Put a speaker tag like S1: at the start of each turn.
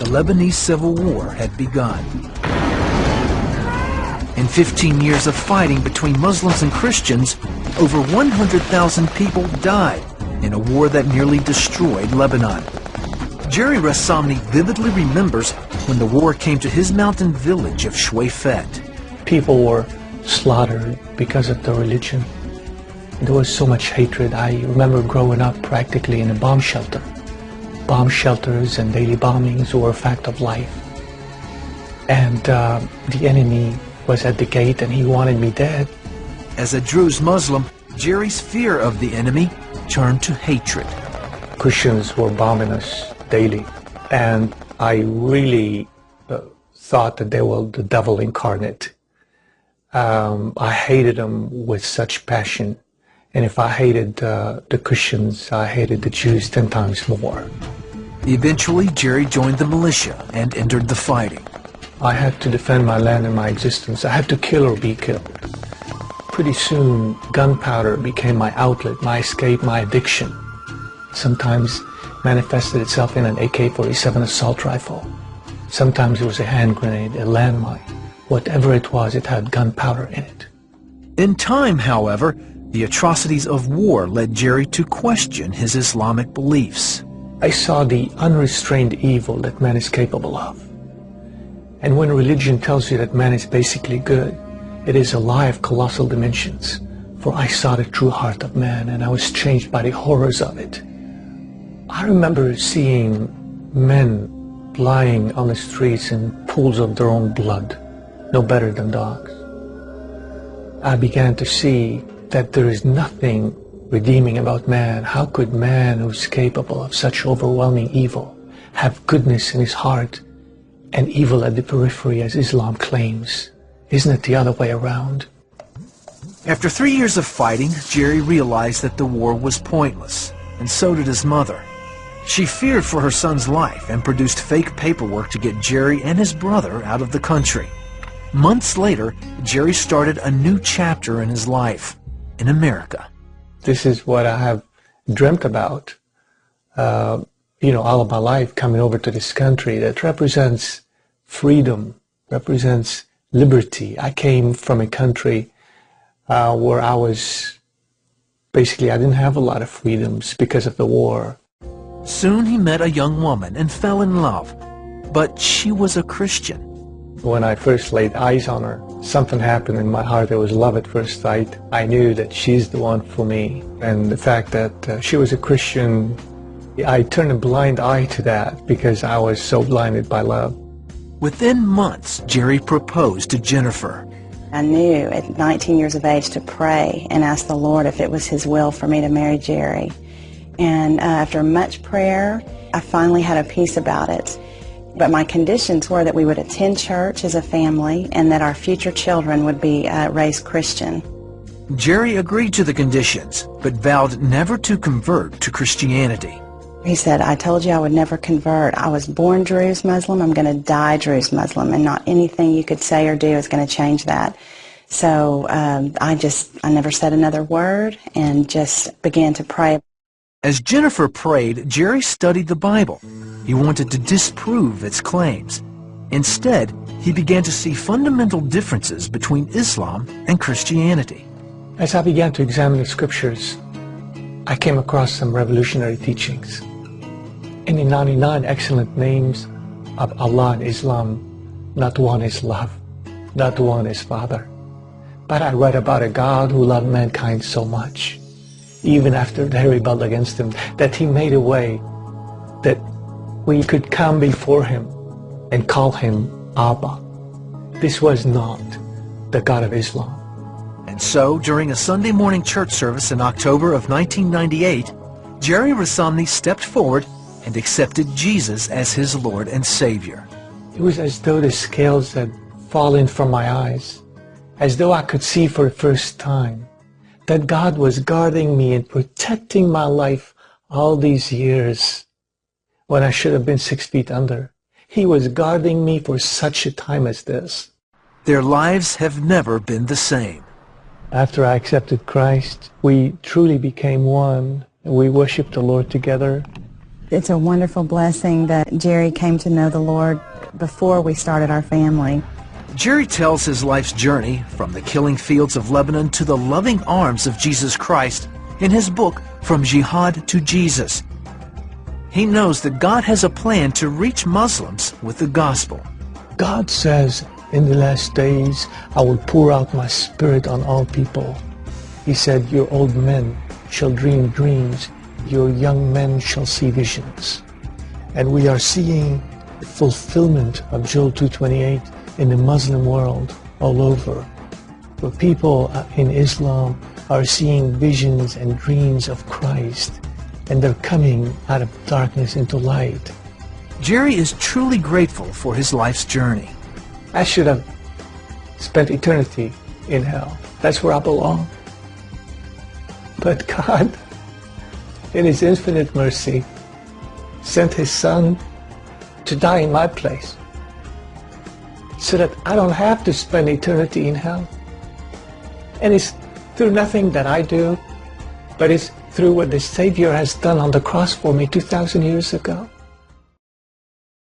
S1: the Lebanese Civil War had begun. In 15 years of fighting between Muslims and Christians, over 100,000 people died in a war that nearly destroyed Lebanon. Jerry Rassamni vividly remembers when the war came to his mountain village of Shweifet.
S2: People were slaughtered because of their religion. There was so much hatred. I remember growing up practically in a bomb shelter. Bomb shelters and daily bombings were a fact of life. And the enemy was at the gate and he wanted me dead.
S1: As a Druze Muslim, Jerry's fear of the enemy turned to hatred.
S2: Christians were bombing us daily, and I really thought that they were the devil incarnate. I hated them with such passion, and if I hated the Christians, I hated the Jews 10 times more.
S1: Eventually, Jerry joined the militia and entered the fighting.
S2: I had to defend my land and my existence. I had to kill or be killed. Pretty soon, gunpowder became my outlet, my escape, my addiction. Sometimes manifested itself in an AK-47 assault rifle. Sometimes it was a hand grenade, a landmine. Whatever it was, it had gunpowder in it.
S1: In time, however, the atrocities of war led Jerry to question his Islamic beliefs.
S2: I saw the unrestrained evil that man is capable of. And when religion tells you that man is basically good, it is a lie of colossal dimensions. For I saw the true heart of man, and I was changed by the horrors of it. I remember seeing men lying on the streets in pools of their own blood, no better than dogs. I began to see that there is nothing redeeming about man. How could man, who's capable of such overwhelming evil, have goodness in his heart and evil at the periphery, as Islam claims? Isn't it the other way around?
S1: After 3 years of fighting, Jerry realized that the war was pointless, and so did his mother. She feared for her son's life and produced fake paperwork to get Jerry and his brother out of the country. Months later, Jerry started a new chapter in his life, in America.
S2: This is what I have dreamt about, all of my life, coming over to this country that represents freedom, represents liberty. I came from a country where I didn't have a lot of freedoms because of the war.
S1: Soon he met a young woman and fell in love, but she was a Christian.
S2: When I first laid eyes on her, something happened in my heart. It was love at first sight. I knew that she's the one for me. And the fact that she was a Christian, I turned a blind eye to that because I was so blinded by love.
S1: Within months, Jerry proposed to Jennifer.
S3: I knew at 19 years of age to pray and ask the Lord if it was His will for me to marry Jerry. And after much prayer, I finally had a peace about it. But my conditions were that we would attend church as a family and that our future children would be raised Christian.
S1: Jerry agreed to the conditions, but vowed never to convert to Christianity.
S3: He said, I told you I would never convert. I was born Druze Muslim. I'm going to die Druze Muslim, and not anything you could say or do is going to change that. So I never said another word and just began to pray.
S1: As Jennifer prayed, Jerry studied the Bible. He wanted to disprove its claims. Instead, he began to see fundamental differences between Islam and Christianity.
S2: As I began to examine the scriptures, I came across some revolutionary teachings. In the 99 excellent names of Allah in Islam, not one is love, not one is Father. But I read about a God who loved mankind so much, even after they rebelled against Him, that He made a way that we could come before Him and call Him Abba. This was not the God of Islam.
S1: And so, during a Sunday morning church service in October of 1998, Jerry Rassamni stepped forward and accepted Jesus as his Lord and Savior.
S2: It was as though the scales had fallen from my eyes, as though I could see for the first time that God was guarding me and protecting my life all these years when I should have been 6 feet under. He was guarding me for such a time as this.
S1: Their lives have never been the same.
S2: After I accepted Christ, we truly became one, and we worshiped the Lord together.
S3: It's a wonderful blessing that Jerry came to know the Lord before we started our family.
S1: Jerry tells his life's journey from the killing fields of Lebanon to the loving arms of Jesus Christ in his book, From Jihad to Jesus. He knows that God has a plan to reach Muslims with the gospel.
S2: God says, in the last days, I will pour out my Spirit on all people. He said, your old men shall dream dreams, your young men shall see visions. And we are seeing the fulfillment of Joel 2:28 in the Muslim world all over, where people in Islam are seeing visions and dreams of Christ, and they're coming out of darkness into light.
S1: Jerry is truly grateful for his life's journey.
S2: I should have spent eternity in hell. That's where I belong. But God, in His infinite mercy, sent His Son to die in my place, so that I don't have to spend eternity in hell. And it's through nothing that I do, but it's through what the Savior has done on the cross for me 2,000 years ago.